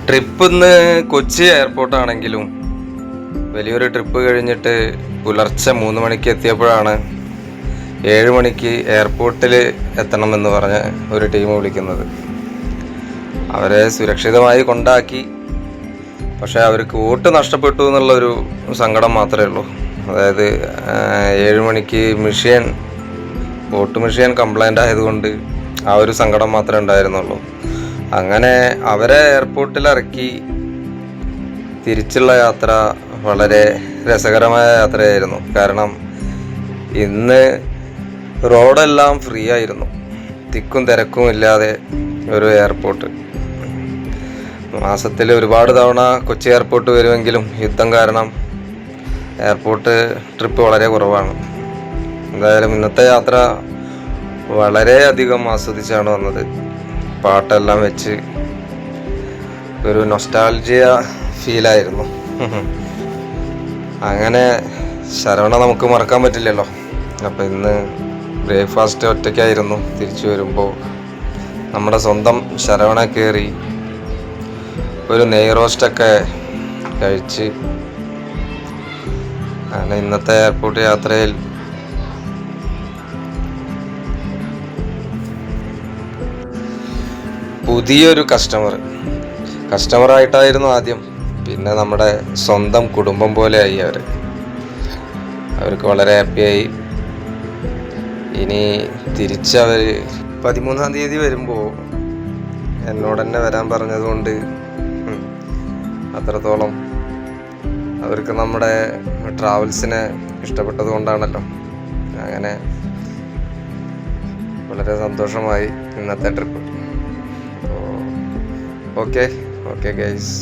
Trip ഇന്ന് കൊച്ചി എയർപോർട്ടാണെങ്കിലും വലിയൊരു trip കഴിഞ്ഞിട്ട് പുലർച്ചെ 3 മണിക്ക് എത്തിയപ്പോഴാണ് 7 മണിക്ക് എയർപോർട്ടിൽ എത്തണമെന്ന് പറഞ്ഞ് ഒരു ടീം വിളിക്കുന്നത്. അവരെ സുരക്ഷിതമായി കൊണ്ടാക്കി. പക്ഷേ അവർക്ക് വോട്ട് നഷ്ടപ്പെട്ടു എന്നുള്ളൊരു സങ്കടം മാത്രമേ ഉള്ളൂ. അതായത് 7 മണിക്ക് വോട്ട് മെഷീൻ കംപ്ലൈൻ്റ് ആയതുകൊണ്ട് ആ ഒരു സങ്കടം മാത്രമേ ഉണ്ടായിരുന്നുള്ളൂ. അങ്ങനെ അവരെ എയർപോർട്ടിൽ ഇറക്കി തിരിച്ചുള്ള യാത്ര വളരെ രസകരമായ യാത്രയായിരുന്നു. കാരണം ഇന്ന് റോഡെല്ലാം ഫ്രീ ആയിരുന്നു, തിക്കും തിരക്കും ഇല്ലാതെ ഒരു എയർപോർട്ട്. മാസത്തിൽ ഒരുപാട് തവണ കൊച്ചി എയർപോർട്ട് വരുമെങ്കിലും യുദ്ധം കാരണം എയർപോർട്ട് ട്രിപ്പ് വളരെ കുറവാണ്. എന്തായാലും ഇന്നത്തെ യാത്ര വളരെയധികം ആസ്വദിച്ചാണ് വന്നത്. പാട്ടെല്ലാം വെച്ച് ഒരു നൊസ്റ്റാൾജിയ ഫീലായിരുന്നു. അങ്ങനെ ശരവണ നമുക്ക് മറക്കാൻ പറ്റില്ലല്ലോ. അപ്പോൾ ഇന്ന് ബ്രേക്ക്ഫാസ്റ്റ് ഒറ്റയ്ക്കായിരുന്നു. തിരിച്ചു വരുമ്പോൾ നമ്മുടെ സ്വന്തം ശരവണ കയറി ഒരു നെയ് റോസ്റ്റൊക്കെ കഴിച്ച് അങ്ങനെ ഇന്നത്തെ എയർപോർട്ട് യാത്രയിൽ പുതിയൊരു കസ്റ്റമറായിട്ടായിരുന്നു ആദ്യം. പിന്നെ നമ്മുടെ സ്വന്തം കുടുംബം പോലെയായി അവർക്ക് വളരെ ഹാപ്പിയായി. ഇനി തിരിച്ചവർ 13-ാം തീയതി വരുമ്പോൾ എന്നോട് തന്നെ വരാൻ പറഞ്ഞതുകൊണ്ട് അത്രത്തോളം അവർക്ക് നമ്മുടെ ട്രാവൽസിനെ ഇഷ്ടപ്പെട്ടത് കൊണ്ടാണല്ലോ. അങ്ങനെ വളരെ സന്തോഷമായി ഇന്നത്തെ ട്രിപ്പ്. Okay guys.